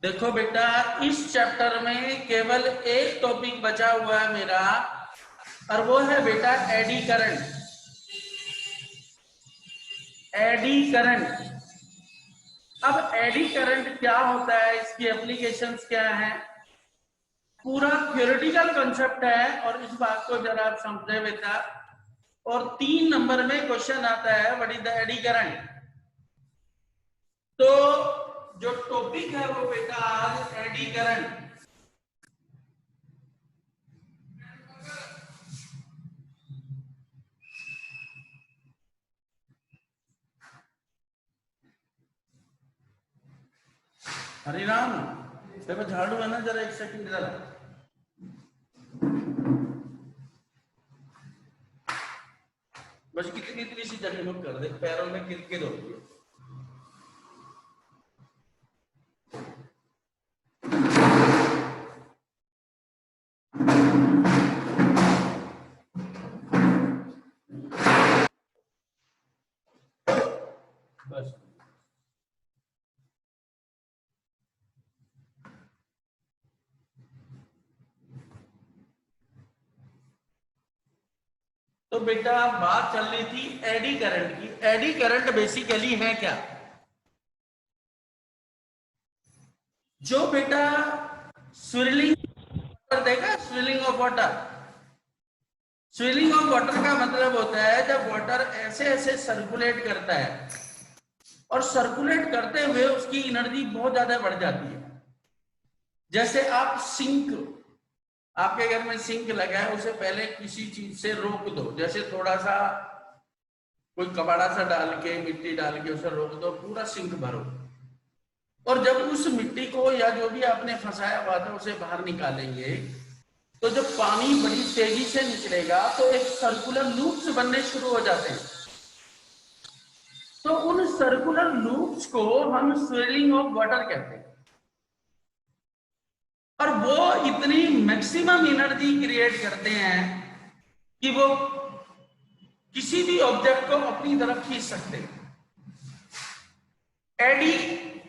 देखो बेटा, इस चैप्टर में केवल एक टॉपिक बचा हुआ है मेरा, और वो है बेटा एडी करंट। AD current. अब एडी करंट क्या होता है, इसकी एप्लीकेशंस क्या है, पूरा थ्योरेटिकल कंसेप्ट है, और इस बात को जरा आप समझे बेटा। और 3 नंबर में क्वेश्चन आता है, what is the eddy current. तो जो टॉपिक है वो बेटा आज एडी करंट। हरिराम, देखो झाड़ू है ना, जरा एक सेकंड जरा। बस इतनी इतनी सी जगह मत कर दे, पैरों में किरकिर होती है। बस तो बेटा बात चल रही थी एडी करंट की। एडी करंट बेसिकली है क्या? जो बेटा स्विलिंग वाटर देगा, स्विलिंग ऑफ वाटर। स्विलिंग ऑफ वाटर का मतलब होता है जब वाटर ऐसे ऐसे सर्कुलेट करता है, और सर्कुलेट करते हुए उसकी एनर्जी बहुत ज्यादा बढ़ जाती है। जैसे आप सिंक, आपके घर में सिंक लगा है, उसे पहले किसी चीज से रोक दो, जैसे थोड़ा सा कोई कबाड़ा सा डाल के, मिट्टी डाल के उसे रोक दो, पूरा सिंक भरो, और जब उस मिट्टी को या जो भी आपने फंसाया हुआ था उसे बाहर निकालेंगे, तो जब पानी बड़ी तेजी से निकलेगा तो एक सर्कुलर लूप्स बनने शुरू हो जाते हैं। तो उन सर्कुलर लूप्स को हम स्विलिंग ऑफ वाटर कहते हैं, और वो इतनी मैक्सिमम एनर्जी क्रिएट करते हैं कि वो किसी भी ऑब्जेक्ट को अपनी तरफ खींच सकते हैं। एडी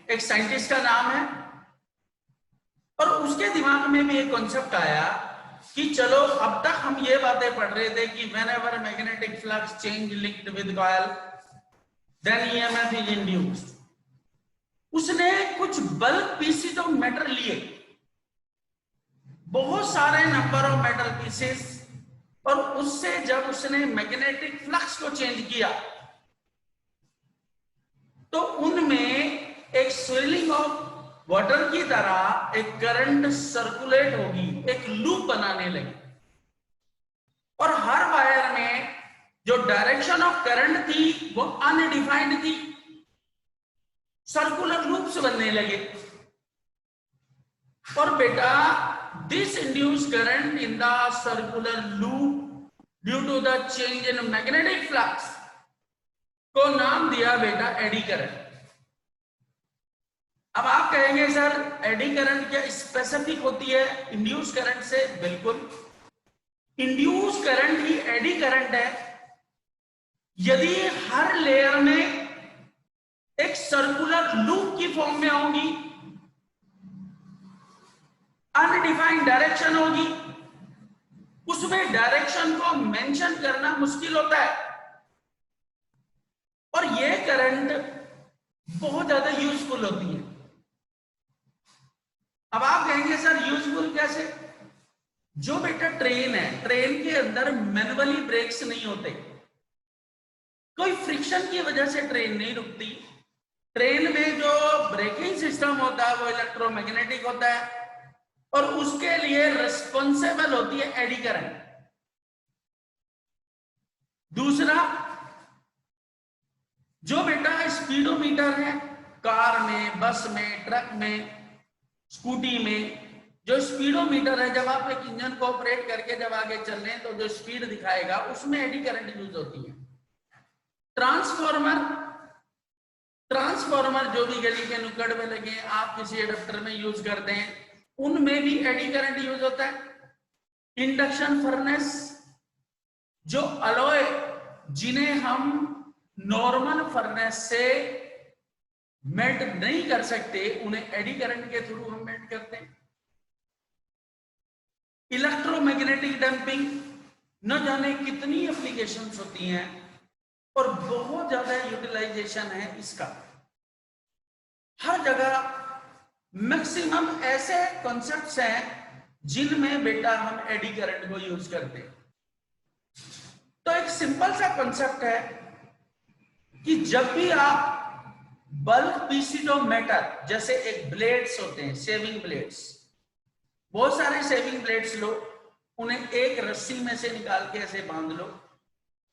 एक साइंटिस्ट का नाम है, और उसके दिमाग में भी एक कॉन्सेप्ट आया कि चलो, अब तक हम ये बातें पढ़ रहे थे कि whenever magnetic flux change linked with coil then EMF is induced. उसने कुछ बल्क पीसेस ऑफ मेटल लिए, बहुत सारे नंबर ऑफ मेटल पीसेस, और उससे जब उसने मैग्नेटिक फ्लक्स को चेंज किया तो उनमें एक स्विलिंग ऑफ वाटर की तरह एक करंट सर्कुलेट होगी, एक लूप बनाने लगी, और हर वायर में जो डायरेक्शन ऑफ करंट थी वो अनडिफाइंड थी, सर्कुलर लूप्स बनने लगे। और बेटा this induce current in the circular loop due to the change in magnetic flux को नाम दिया बेटा एडी करंट। अब आप कहेंगे सर एडी करंट क्या स्पेसिफिक होती है इंड्यूस करंट से? बिल्कुल, इंड्यूस करंट ही एडी करंट है यदि हर लेयर में एक सर्कुलर लूप की फॉर्म में होगी, अनडिफाइंड डायरेक्शन होगी, उसमें डायरेक्शन को मेंशन करना मुश्किल होता है, और ये करंट बहुत ज्यादा यूजफुल होती है। अब आप कहेंगे सर यूजफुल कैसे? जो बेटा ट्रेन है, ट्रेन के अंदर मैनुअली ब्रेक्स नहीं होते, कोई फ्रिक्शन की वजह से ट्रेन नहीं रुकती। ट्रेन में जो ब्रेकिंग सिस्टम होता है वो इलेक्ट्रोमैग्नेटिक होता है, और उसके लिए रिस्पॉन्सिबल होती है एडी करंट। दूसरा, जो बेटा स्पीडोमीटर है, कार में, बस में, ट्रक में, स्कूटी में, जो स्पीडोमीटर है, जब आप एक इंजन को ऑपरेट करके जब आगे चल रहे हैं तो जो स्पीड दिखाएगा उसमें एडी करंट यूज होती है। ट्रांसफॉर्मर जो भी गली के नुक्कड़ में लगे, आप किसी एडाप्टर में यूज करते हैं, उनमें भी एडी करंट यूज होता है। इंडक्शन फर्नेस, जो अलॉय जिन्हें हम नॉर्मल फर्नेस से मेल्ट नहीं कर सकते, उन्हें एडी करंट के थ्रू हम मेल्ट करते हैं। इलेक्ट्रोमैग्नेटिक डंपिंग न जाने कितनी एप्लीकेशंस होती हैं और बहुत ज्यादा यूटिलाइजेशन है इसका हर जगह। मैक्सिमम ऐसे कॉन्सेप्ट्स हैं जिनमें बेटा हम एडी करंट को यूज करते हैं। तो एक सिंपल सा कॉन्सेप्ट है कि जब भी आप बल्क पीसेज ऑफ मेटल, जैसे एक ब्लेड्स होते हैं, शेविंग ब्लेड्स, बहुत सारे शेविंग ब्लेड्स लो, उन्हें एक रस्सी में से निकाल के ऐसे बांध लो,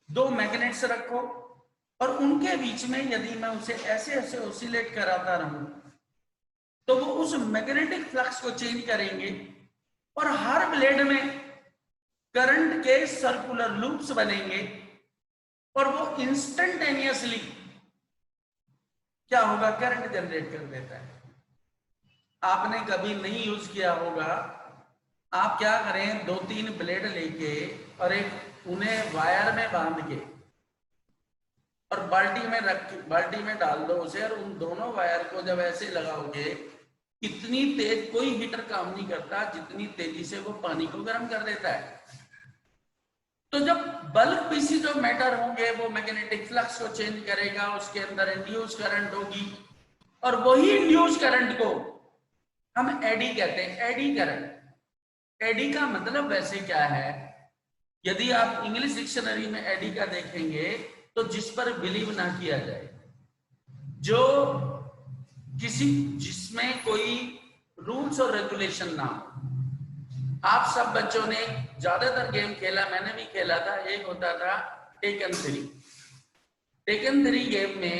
दो मैग्नेट्स रखो और उनके बीच में यदि मैं उसे ऐसे ऐसे ऑसिलेट कराता रहूं तो वो उस मैग्नेटिक फ्लक्स को चेंज करेंगे और हर ब्लेड में करंट के सर्कुलर लूप्स बनेंगे और वो इंस्टेंटेनियसली क्या होगा, करंट जनरेट कर देता है। आपने कभी नहीं यूज किया होगा, आप क्या करें, दो तीन ब्लेड लेके और एक उन्हें वायर में बांध के और बाल्टी में रख, बाल्टी में डाल दो उसे, और उन दोनों वायर को जब ऐसे लगाओगे, इतनी तेज कोई हीटर काम नहीं करता जितनी तेजी से वो पानी को गर्म कर देता है। तो जब बल्क पीसेज ऑफ मैटर होंगे वो मैग्नेटिक फ्लक्स को चेंज करेगा, उसके अंदर इंड्यूस करंट होगी और वही इंड्यूस करंट को हम एडी कहते हैं, एडी करंट। एडी का मतलब वैसे क्या है, यदि आप इंग्लिश डिक्शनरी में एडी का देखेंगे तो जिस पर बिलीव ना किया जाए, जो किसी जिसमें कोई रूल्स और रेगुलेशन ना हो। आप सब बच्चों ने ज्यादातर गेम खेला, मैंने भी खेला था, एक होता था टेकन 3। टेकन 3 गेम में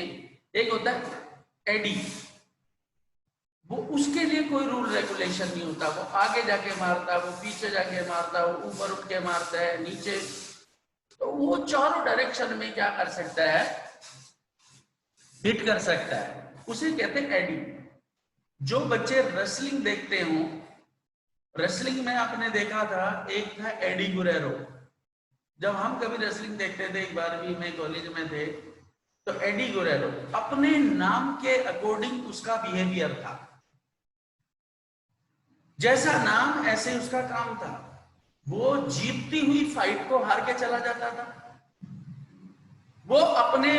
एक होता है एडी, वो उसके लिए कोई रूल रेगुलेशन नहीं होता, वो आगे जाके मारता, वो पीछे जाके मारता, वो ऊपर उठ के मारता है, नीचे, तो वो चारों डायरेक्शन में क्या कर सकता है, हिट कर सकता है, उसे कहते हैं एडी। जो बच्चे रेसलिंग देखते हो, रेसलिंग में आपने देखा था एक था एडी गुरेरो। जब हम कभी रेसलिंग देखते थे, एक बार भी मैं कॉलेज में थे, तो एडी गुरेरो अपने नाम के अकॉर्डिंग उसका बिहेवियर था, जैसा नाम ऐसे उसका काम था। वो जीतती हुई फाइट को हार के चला जाता था, वो अपने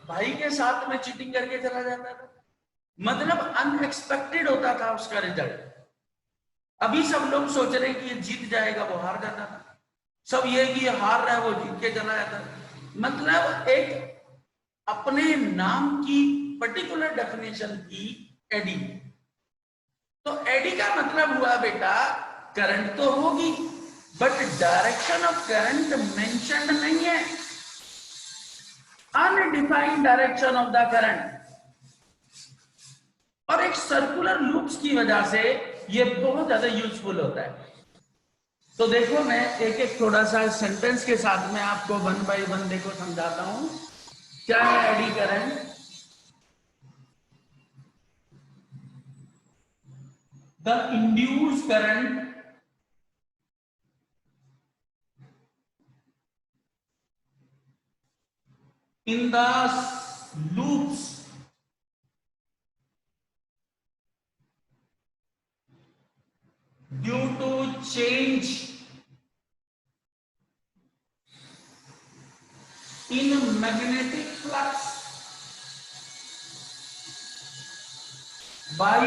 भाई के साथ में चीटिंग करके चला जाता था, मतलब अनएक्सपेक्टेड होता था उसका रिजल्ट। अभी सब लोग सोच रहे हैं कि ये जीत जाएगा, वो हार जाता था, सब ये कि ये हार रहा है, वो जीत के चला जाता था। मतलब एक अपने नाम की पर्टिकुलर डेफिनेशन की एडी। तो एडी का मतलब हुआ बेटा, करंट तो होगी but direction of current mentioned नहीं है, undefined direction of the current, और एक सर्कुलर लूप्स की वजह से ये बहुत ज्यादा यूजफुल होता है। तो देखो मैं एक एक थोड़ा सा सेंटेंस के साथ में आपको 1 बाय 1 देखो समझाता हूं क्या है eddy current. The induced current in the loops due to change in magnetic flux by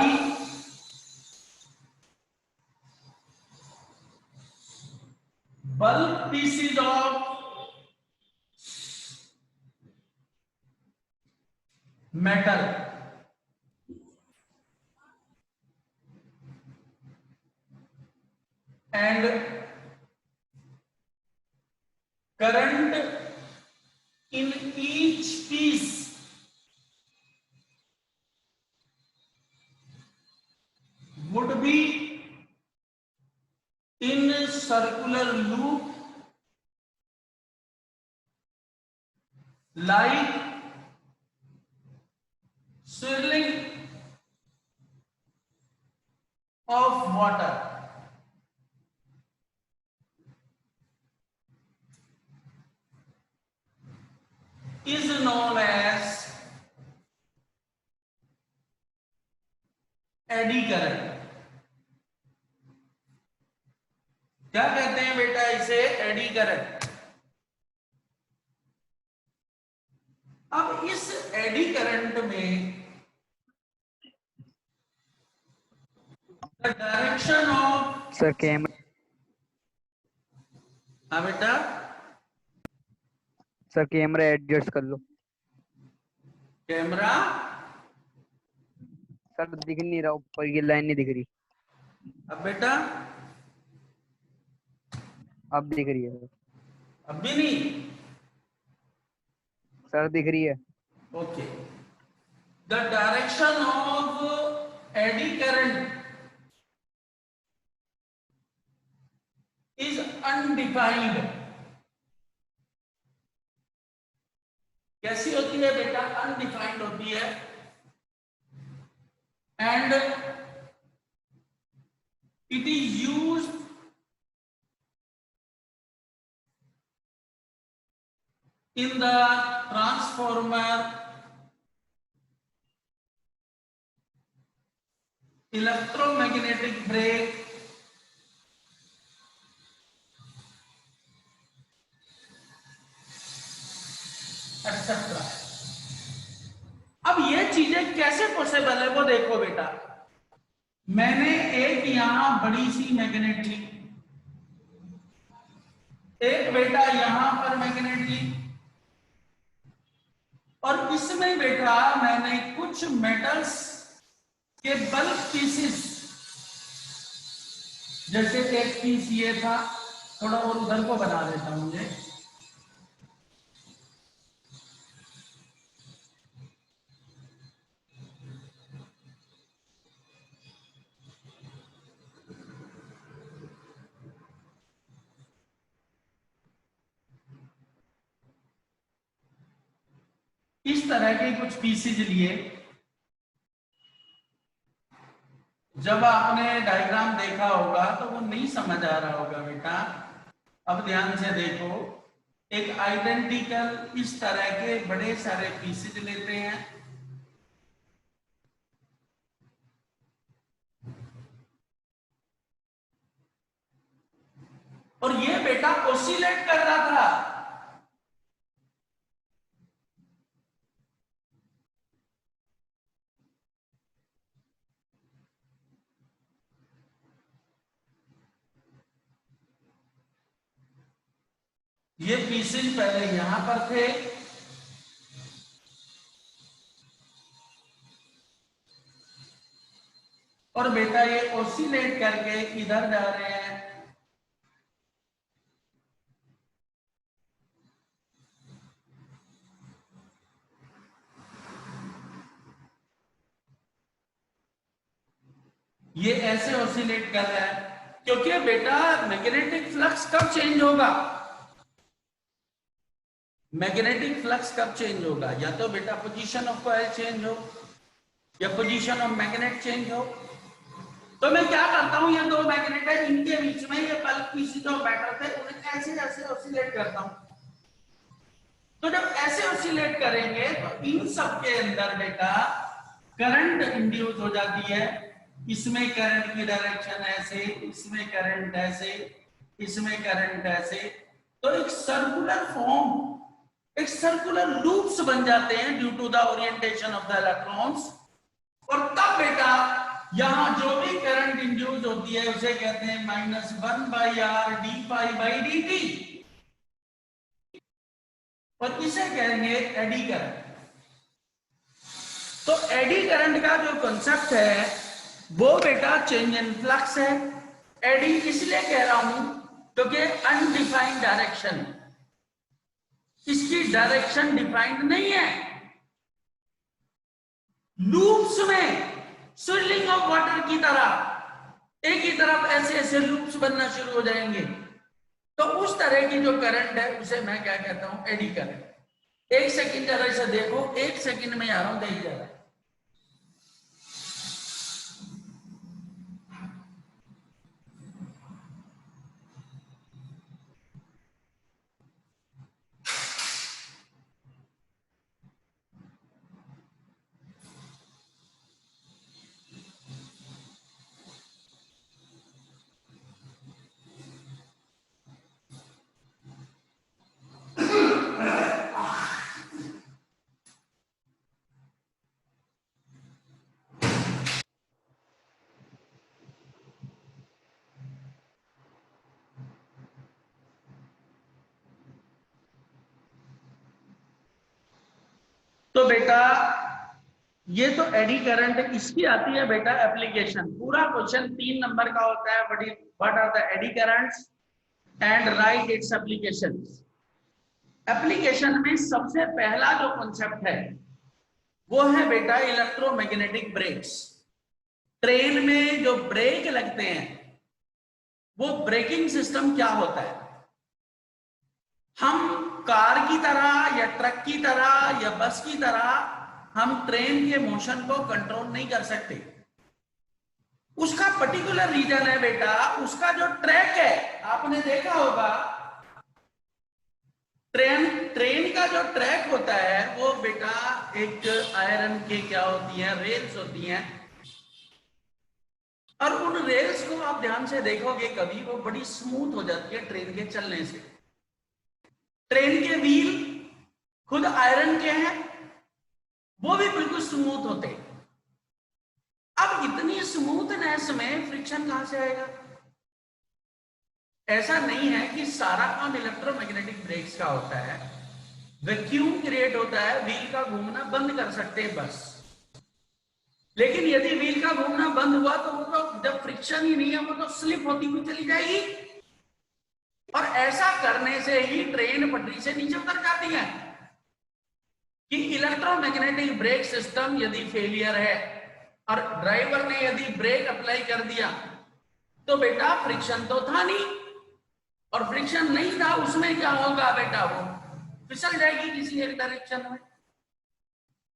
bulk pieces of metal and current in each piece would be in circular loop like swirling of water. Is known as AD current. क्या कहते हैं बेटा इसे? AD current. अब इस eddy current में the direction of, sir camera, हाँ बेटा, सर कैमरा एडजस्ट कर लो। कैमरा, सर दिख नहीं रहा, ऊपर की लाइन नहीं दिख रही। अब बेटा, अब दिख रही है अब भी नहीं? सर, दिख रही है। Okay. The direction of eddy current is undefined. कैसी होती है बेटा? अनडिफाइंड होती है। And it is used in the transformer, electromagnetic brake, etc. अब ये चीजें कैसे पॉसिबल है वो देखो बेटा। मैंने एक यहां बड़ी सी मैग्नेट ली, एक बेटा यहां पर मैग्नेट ली, और इसमें बेटा मैंने कुछ मेटल्स के बल्क पीसेस, जैसे एक पीस ये था, थोड़ा और उधर को बना देता हूं मुझे, इस तरह के कुछ पीसेज लिए। जब आपने डायग्राम देखा होगा तो वो नहीं समझ आ रहा होगा बेटा। अब ध्यान से देखो, एक आइडेंटिकल इस तरह के बड़े सारे पीसेज लेते हैं, और ये बेटा ओसिलेट कर रहा था। ये पीसेज पहले यहां पर थे, और बेटा ये ओसिलेट करके इधर जा रहे हैं। ये ऐसे ओसिलेट कर रहा है, क्योंकि बेटा मैग्नेटिक फ्लक्स कब चेंज होगा? मैग्नेटिक फ्लक्स कब चेंज होगा? या तो बेटा पोजीशन ऑफ कॉइल चेंज हो, या पोजीशन ऑफ मैग्नेट चेंज हो। तो मैं क्या करता हूं, ये दो मैग्नेट है, इनके बीच में ये बल्क पीसेज जो बैटर थे उन्हें ऐसे ऐसे ऑसिलेट करता हूं। तो जब ऐसे ऑसिलेट करेंगे तो इन सब के अंदर बेटा करंट इंड्यूस हो जाती है। इसमें करंट की डायरेक्शन ऐसे, इसमें करंट ऐसे, इसमें करंट ऐसे, तो एक सर्कुलर फॉर्म, एक सर्कुलर लूप्स बन जाते हैं due to the orientation of the electrons. और तब बेटा यहां जो भी करंट इंड्यूस होती है उसे कहते हैं -1/r d∅dt, और इसे कहेंगे एडी करंट। तो एडी करंट का जो कॉन्सेप्ट है वो बेटा चेंज इन फ्लक्स है। एडी इसलिए कह रहा हूं क्योंकि अनडिफाइंड डायरेक्शन, इसकी डायरेक्शन डिफाइंड नहीं है। लूप्स में स्विरलिंग ऑफ वाटर की तरह एक ही तरफ ऐसे ऐसे लूप्स बनना शुरू हो जाएंगे। तो उस तरह की जो करंट है उसे मैं क्या कहता हूं? Eddy current. एक सेकंड जरा इसे देखो, एक सेकंड में आ रहा हूं, देख जरा। तो बेटा ये तो एडी करंट, इसकी आती है बेटा एप्लीकेशन। पूरा क्वेश्चन 3 नंबर का होता है, what are the eddy currents and write its application. Application में सबसे पहला जो कॉन्सेप्ट है वो है बेटा इलेक्ट्रोमैग्नेटिक ब्रेक्स। ट्रेन में जो ब्रेक लगते हैं वो ब्रेकिंग सिस्टम क्या होता है। हम कार की तरह या ट्रक की तरह या बस की तरह हम ट्रेन के मोशन को कंट्रोल नहीं कर सकते। उसका पर्टिकुलर रीजन है बेटा, उसका जो ट्रैक है, आपने देखा होगा ट्रेन का जो ट्रैक होता है वो बेटा एक आयरन के क्या होती है, रेल्स होती हैं। और उन रेल्स को आप ध्यान से देखोगे कभी, वो बड़ी स्मूथ हो जाती है ट्रेन के चलने से। ट्रेन के व्हील खुद आयरन के हैं, वो भी बिल्कुल स्मूथ होते हैं। अब इतनी स्मूथनेस में फ्रिक्शन कहां से आएगा? ऐसा नहीं है कि सारा काम इलेक्ट्रोमैग्नेटिक ब्रेक्स का होता है। वैक्यूम क्रिएट होता है, व्हील का घूमना बंद कर सकते हैं बस। लेकिन यदि व्हील का घूमना बंद हुआ तो वो तो जब फ्रिक्शन ही नहीं है वो तो स्लिप होती हुई चली जाएगी। और ऐसा करने से ही ट्रेन पटरी से नीचे उतर जाती है कि इलेक्ट्रोमैग्नेटिक ब्रेक सिस्टम यदि फेलियर है और ड्राइवर ने यदि ब्रेक अप्लाई कर दिया तो बेटा फ्रिक्शन तो था नहीं, और फ्रिक्शन नहीं था उसमें क्या होगा बेटा, वो फिसल जाएगी किसी एक डायरेक्शन में।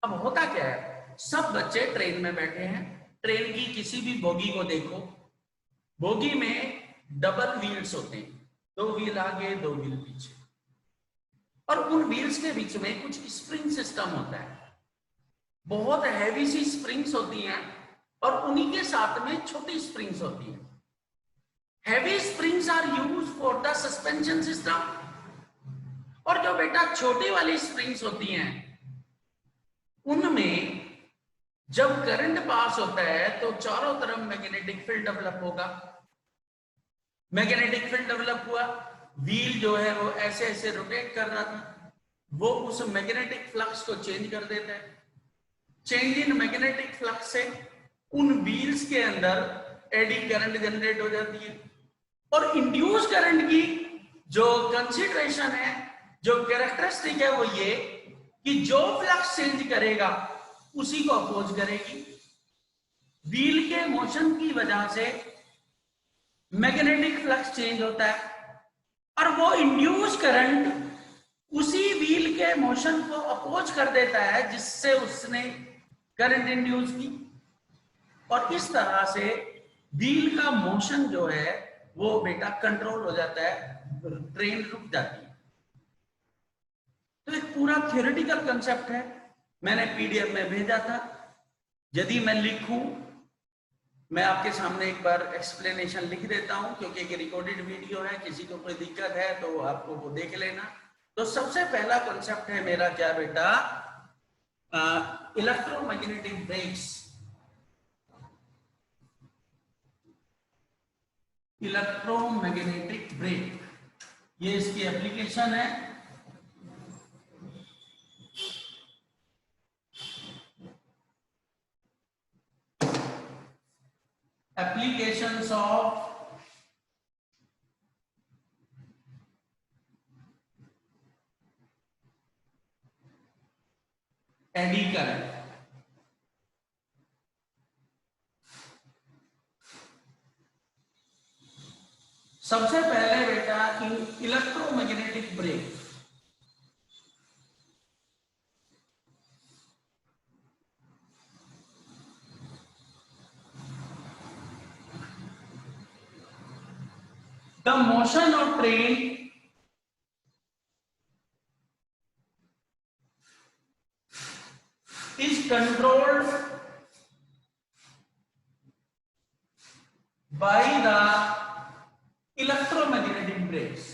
अब होता क्या है, सब बच्चे ट्रेन में बैठे हैं, ट्रेन की किसी भी बोगी को देखो, बोगी में डबल व्हील्स होते हैं, 2 व्हील आगे 2 व्हील पीछे, और उन व्हील्स के बीच में कुछ स्प्रिंग सिस्टम होता है। बहुत हैवी सी स्प्रिंग्स होती हैं और उन्हीं के साथ में छोटी स्प्रिंग्स होती हैं। Heavy springs are used for the suspension system, और जो बेटा छोटी वाली स्प्रिंग्स होती हैं उनमें जब करंट पास होता है तो चारों तरफ मैग्नेटिक फील्ड डेवलप होगा। मैग्नेटिक फील्ड डेवलप हुआ, व्हील जो है वो ऐसे ऐसे रोटेट कर रहा था, वो उस मैग्नेटिक फ्लक्स को चेंज कर देता है। चेंज इन मैग्नेटिक फ्लक्स से उन व्हील्स के अंदर एडी करंट जनरेट हो जाती है। और इंड्यूस करंट की जो कंसीडरेशन है, जो कैरेक्टरिस्टिक है, वो ये कि जो फ्लक्स चेंज करेगा उसी को अपोज करेगी। व्हील के मोशन की वजह से मैग्नेटिक फ्लक्स चेंज होता है और वो इंड्यूस करंट उसी व्हील के मोशन को अपोज कर देता है जिससे उसने करंट इंड्यूस की, और इस तरह से व्हील का मोशन जो है वो बेटा कंट्रोल हो जाता है, ट्रेन रुक जाती है। तो एक पूरा थ्योरेटिकल कंसेप्ट है, मैंने पीडीएफ में भेजा था। यदि मैं लिखूं, मैं आपके सामने एक बार एक्सप्लेनेशन लिख देता हूं, क्योंकि एक रिकॉर्डेड वीडियो है, किसी को कोई दिक्कत है तो आपको वो देख लेना। तो सबसे पहला कॉन्सेप्ट है मेरा क्या बेटा, इलेक्ट्रोमैग्नेटिक ब्रेक्स। इलेक्ट्रोमैग्नेटिक ब्रेक, ये इसकी एप्लीकेशन है। Applications of eddy current. सबसे पहले बेटा electromagnetic brake, the motion of train is controlled by the electromagnetic brakes.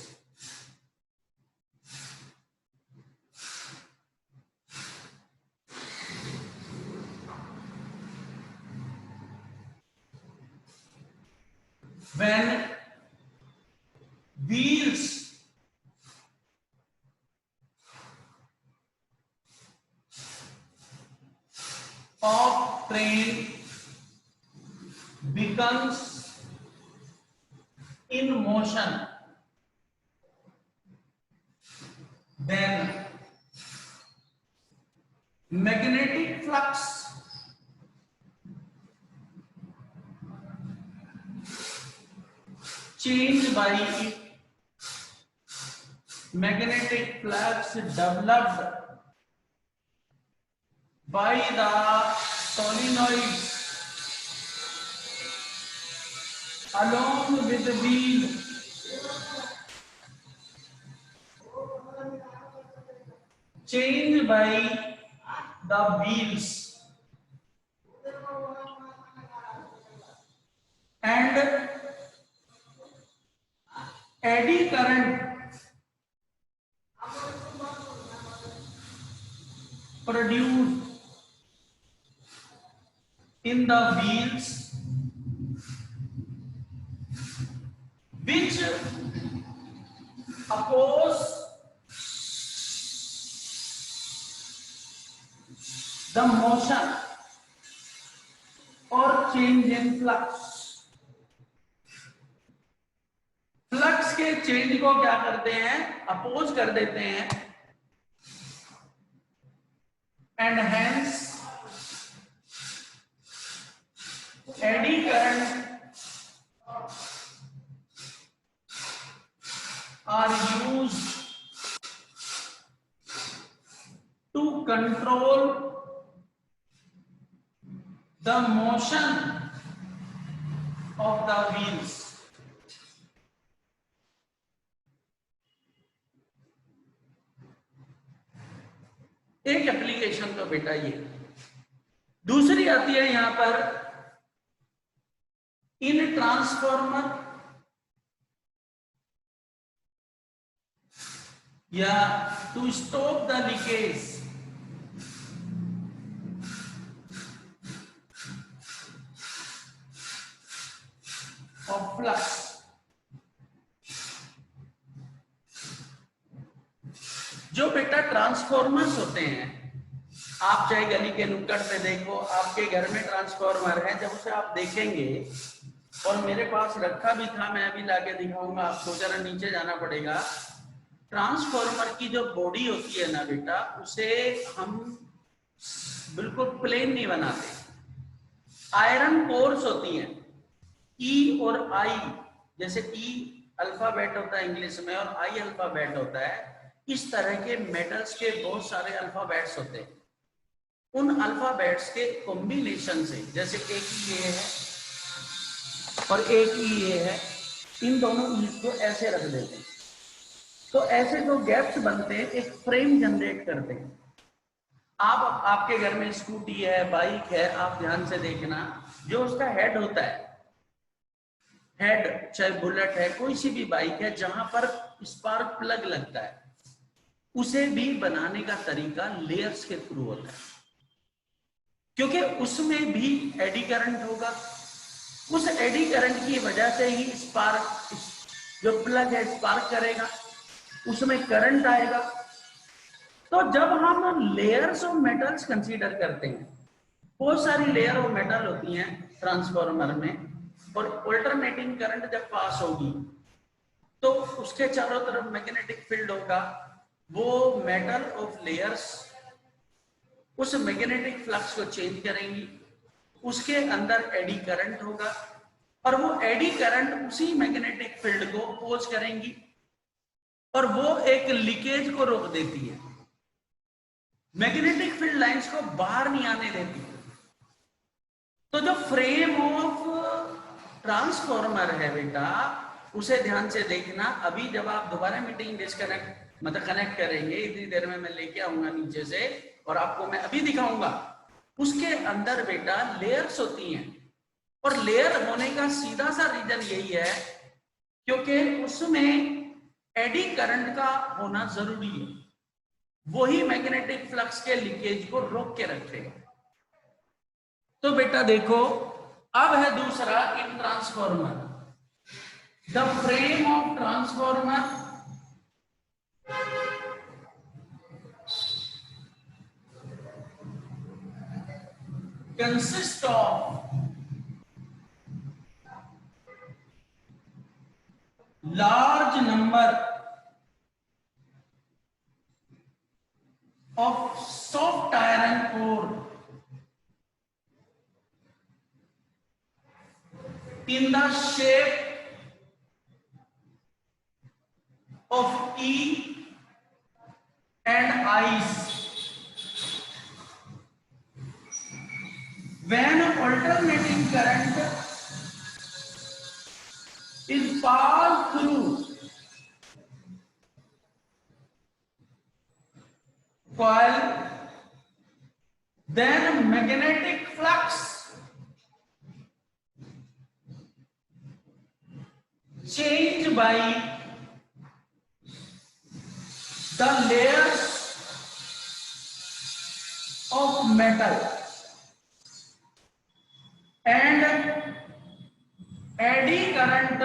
When wheels becomes in motion, then magnetic flux changed by it, magnetic flux developed by the solenoids along with the wheel changed by the wheels and eddy current produced in the wheels, which oppose the motion or change in flux. Flux के change को क्या करते हैं, oppose कर देते हैं, and hence eddy current are used to control the motion of the wheels. एक application तो बेटा ये. दूसरी आती है यहां पर इन ट्रांसफॉर्मर या to stop the leakage of flux. जो बेटा ट्रांसफॉर्मर्स होते हैं, आप चाहे गली के नुक्कड़ पे देखो, आपके घर में ट्रांसफॉर्मर है, जब उसे आप देखेंगे, और मेरे पास रखा भी था, मैं अभी लाके दिखाऊंगा आपको, जरा नीचे जाना पड़ेगा. ट्रांसफॉर्मर की जो बॉडी होती है ना बेटा, उसे हम बिल्कुल प्लेन नहीं बनाते. आयरन कोर्स होती हैं, ई और आई, जैसे ई अल्फाबेट होता है इंग्लिश में और आई अल्फाबेट होता है, इस तरह के मेटल्स के बहुत सारे अल्फाबेट्स होते हैं. उन अल्फाबेट्स के कॉम्बिनेशन से, जैसे एक ई ए है और एक ई ए है, इन दोनों ईज को ऐसे रख देते हैं, तो ऐसे जो गैप्स बनते हैं एक फ्रेम जनरेट करते हैं. आप आपके घर में स्कूटी है, बाइक है, आप ध्यान से देखना, जो उसका हेड होता है, हेड चाहे बुलेट है, कोई सी भी बाइक है, जहां पर स्पार्क प्लग लगता है, उसे भी बनाने का तरीका लेयर्स के थ्रू होता है, क्योंकि उसमें भी एडी करंट होगा. उस एडी करंट की वजह से ही स्पार्क, जो प्लग है, स्पार्क करेगा, उसमें करंट आएगा. तो जब हम लेयर्स ऑफ मेटल्स कंसीडर करते हैं, बहुत सारी लेयर ऑफ मेटल होती हैं ट्रांसफॉर्मर में, और अल्टरनेटिंग करंट जब पास होगी तो उसके चारों तरफ मैग्नेटिक फील्ड होगा. वो मेटल ऑफ लेयर्स उस मैग्नेटिक फ्लक्स को चेंज करेंगी, उसके अंदर एडी करंट होगा, और वो एडी करंट उसी मैग्नेटिक फील्ड को अपोज करेंगी, और वो एक लीकेज को रोक देती है, मैग्नेटिक फील्ड लाइंस को बाहर नहीं आने देती. तो जो फ्रेम ऑफ ट्रांसफॉर्मर है बेटा, उसे ध्यान से देखना. अभी जब आप दोबारा मीटिंग डिस्कनेक्ट मतलब कनेक्ट करेंगे, इतनी देर में मैं लेके आऊंगा नीचे से, और आपको मैं अभी दिखाऊंगा. उसके अंदर बेटा लेयर्स होती हैं, और लेयर होने का सीधा सा रीजन यही है क्योंकि उसमें एडी करंट का होना जरूरी है. वही मैग्नेटिक फ्लक्स के लीकेज को रोक के रखेगा. तो बेटा देखो, अब है दूसरा in transformer, the frame of transformer consists of large number of soft iron ore in the shape of E and ice. When alternating current is passed through coil, then magnetic flux change by the layers of metal and eddy current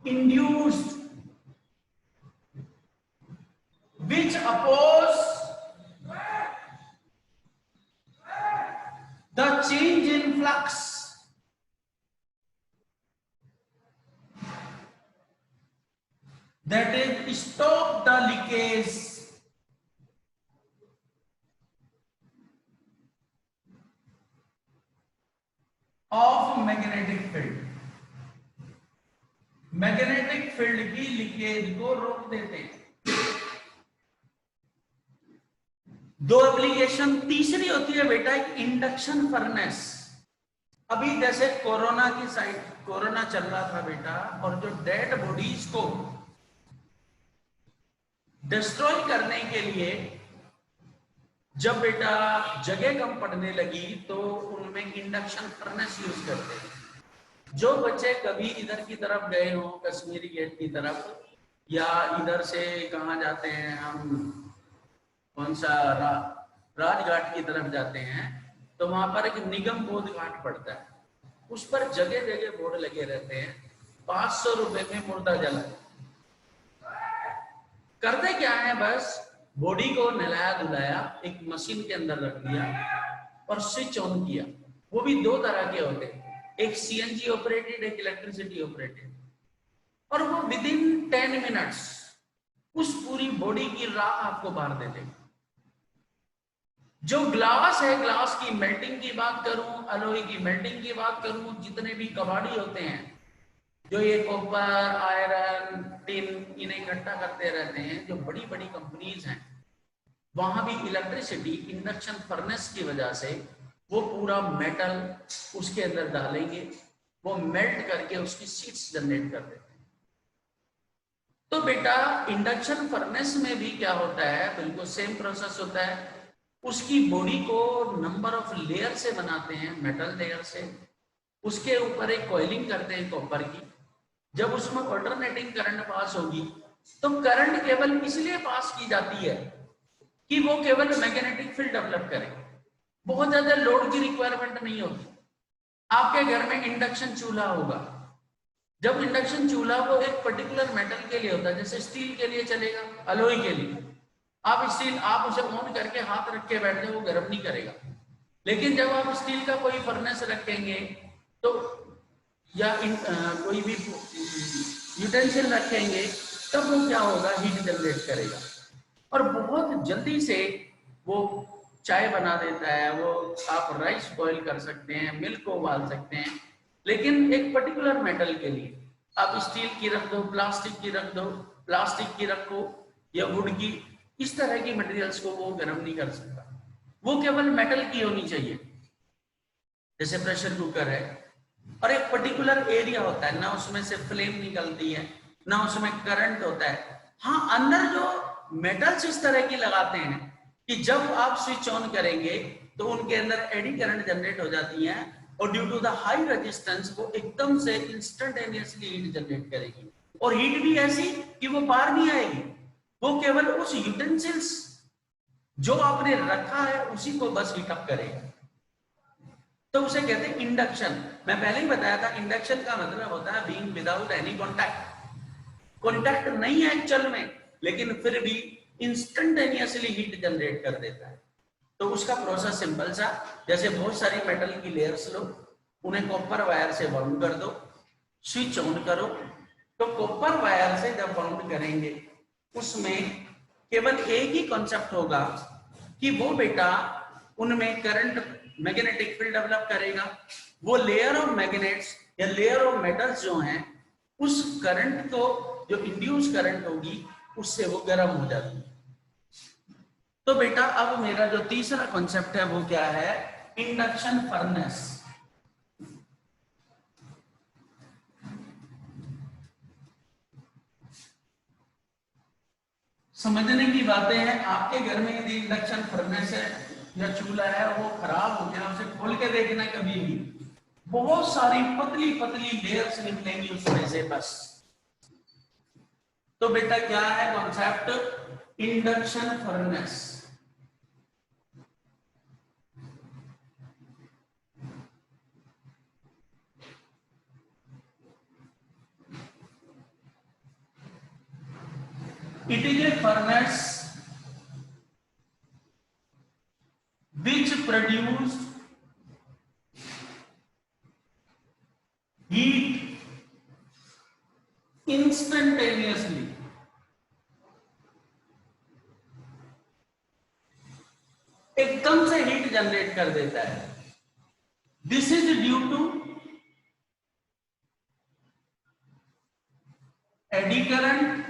induced, which oppose the change in flux. That is, stop the leakage of magnetic field. Magnetic field की leakage को रोक देते हैं। दो application. तीसरी होती है बेटा एक इंडक्शन फर्नेस। अभी जैसे कोरोना की साइड, कोरोना चल रहा था बेटा, और जो डेड बॉडीज को डिस्ट्रॉय करने के लिए जब बेटा जगह कम पड़ने लगी तो उनमें इंडक्शन फर्नेस यूज करते हैं। जो बच्चे कभी इधर की तरफ गए हो, कश्मीरी गेट की तरफ, या इधर से कहाँ जाते हैं हम, कौन सा राजघाट की तरफ जाते हैं, तो वहां पर एक निगम बोध घाट पड़ता है। उस पर जगह जगह बोर्ड लगे रहते हैं, 500 रुपए में मुर्दा जला। करते क्या है, बस बॉडी को नहलाया धुलाया, एक मशीन के अंदर रख दिया और स्विच ऑन किया। वो भी दो तरह के होते हैं, एक सीएनजी ऑपरेटेड, एक इलेक्ट्रिसिटी ऑपरेटेड, और वो विद इन 10 मिनट्स उस पूरी बॉडी की राख आपको बाहर दे देगा। जो ग्लास है, ग्लास की मेल्टिंग की बात करूं, अलॉय की मेल्टिंग की बात करूं, जितने भी कबाड़ी होते हैं जो ये कॉपर, आयरन, टिन, इन्हें इकट्ठा करते रहते हैं, जो बड़ी बड़ी कंपनीज हैं, वहां भी इलेक्ट्रिसिटी इंडक्शन फर्नेस की वजह से वो पूरा मेटल उसके अंदर डालेंगे, वो मेल्ट करके उसकी शीट्स जनरेट कर देते हैं। तो बेटा इंडक्शन फर्नेस में भी क्या होता है, बिल्कुल सेम प्रोसेस होता है। उसकी बॉडी को नंबर ऑफ लेयर से बनाते हैं, मेटल लेयर से, उसके ऊपर एक कॉइलिंग करते हैं कॉपर की। जब उसमें अल्टरनेटिंग करंट पास होगी तो करंट केवल इसलिए पास की जाती है कि वो केवल मैग्नेटिक फील्ड डेवलप करे, बहुत ज्यादा लोड की रिक्वायरमेंट नहीं होती। आपके घर में इंडक्शन चूल्हा होगा, जब इंडक्शन चूल्हा वो एक पर्टिकुलर मेटल के लिए होता है, जैसे स्टील के लिए चलेगा, अलॉय के लिए आप स्टील, आप उसे ऑन करके हाथ रख के बैठ जाओ, वो गर्म नहीं करेगा। लेकिन जब आप स्टील का कोई फर्नेस रखेंगे तो या कोई भी यूटेंसिल रखेंगे, तब वो क्या होगा, हीट जनरेट करेगा और बहुत जल्दी से वो चाय बना देता है, वो आप राइस बॉईल कर सकते हैं, मिल्क को उबाल सकते हैं। लेकिन एक पर्टिकुलर मेटल के लिए आप स्टील की रख दो, प्लास्टिक की रख दो, प्लास्टिक की रखो या वुड की, इस तरह की मटेरियल्स को वो गर्म नहीं कर सकता। वो केवल मेटल की होनी चाहिए, जैसे प्रेशर कुकर है, और एक पर्टिकुलर एरिया होता है, ना उसमें से फ्लेम निकलती है, ना उसमें करंट होता है। हाँ, अंदर जो मेटल्स इस तरह की लगाते हैं कि जब आप स्विच ऑन करेंगे तो उनके अंदर एडी करंट जनरेट हो जाती है और due to the high resistance वो एकदम से इंस्टेंटेनियसली हीट जनरेट करेगी, और हीट भी ऐसी कि वो बाहर नहीं आएगी, वो केवल उस यूटेंसिल्स जो आपने रखा है उसी को बस हीट अप करेगा। तो उसे कहते हैं इंडक्शन। मैं पहले ही बताया था, इंडक्शन का मतलब होता है being without any contact. Contact नहीं है एक्चुअल में, लेकिन फिर भी इंस्टेंटेनियसली हीट जनरेट कर देता है। तो उसका प्रोसेस सिंपल सा, जैसे बहुत सारी मेटल की लेयर्स लो, उन्हें कॉपर वायर से बाउंड कर दो, स्विच ऑन करो। तो कॉपर वायर से जब बाउंड करेंगे उसमें केवल एक ही कॉन्सेप्ट होगा कि वो बेटा उनमें करंट, मैग्नेटिक फील्ड डेवलप करेगा। वो लेयर ऑफ मैग्नेट्स या लेयर ऑफ मेटल्स जो हैं उस करंट को, जो इंड्यूस करंट होगी उससे वो गर्म हो जाती है। तो बेटा अब मेरा जो तीसरा कॉन्सेप्ट है वो क्या है? Induction furnace. समझने की बातें हैं। आपके घर में यदि इंडक्शन फर्नेस है या चूल्हा है वो खराब हो गया, उसे खोल के देखना कभी भी, बहुत सारी पतली पतली लेयर्स निकलेंगी उसमें से बस। तो बेटा क्या है concept? Induction furnace. It is a furnace which produce heat instantaneously. एकदम से हीट जनरेट कर देता है। This is due to eddy current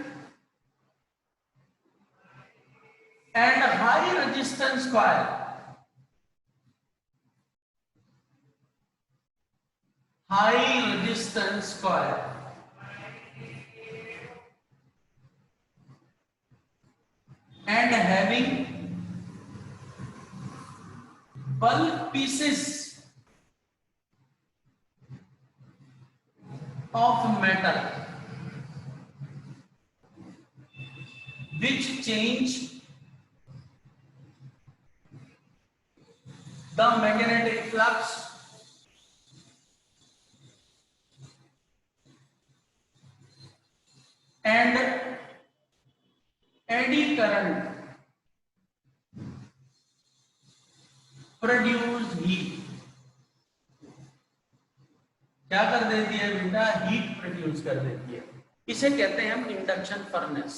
and high resistance coil. High resistance coil and having bulk pieces of metal which change the magnetic flux and eddy current produce heat. क्या कर देती है बेटा? Heat produce कर देती है। इसे कहते हैं हम इंडक्शन फर्नेस।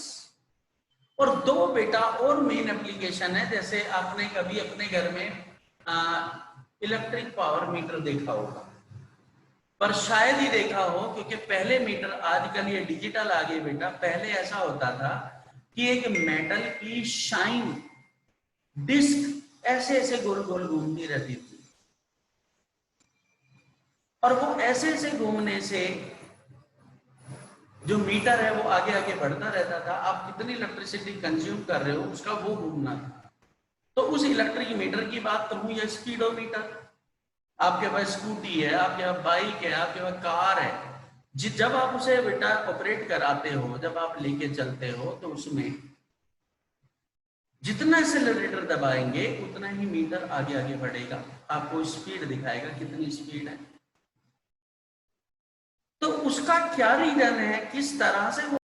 और दो बेटा और मेन एप्लीकेशन है। जैसे आपने कभी अपने घर में इलेक्ट्रिक पावर मीटर देखा होगा, पर शायद ही देखा हो, क्योंकि पहले मीटर, आजकल ये डिजिटल आ गए बेटा, पहले ऐसा होता था कि एक मेटल की शाइन डिस्क ऐसे ऐसे गोल गोल घूमती रहती थी, और वो ऐसे ऐसे घूमने से जो मीटर है वो आगे आगे बढ़ता रहता था। आप कितनी इलेक्ट्रिसिटी कंज्यूम कर रहे हो उसका वो घूमना था। तो उस इलेक्ट्रिक मीटर की बात करूं या स्पीडोमीटर, आपके पास स्कूटी है, आपके पास बाइक है, आपके पास कार है, जब आप उसे बेटा ऑपरेट कराते हो, जब आप लेके चलते हो, तो उसमें जितना एक्सेलरेटर दबाएंगे उतना ही मीटर आगे आगे बढ़ेगा, आपको स्पीड दिखाएगा कितनी स्पीड है। तो उसका क्या रीजन है, किस तरह से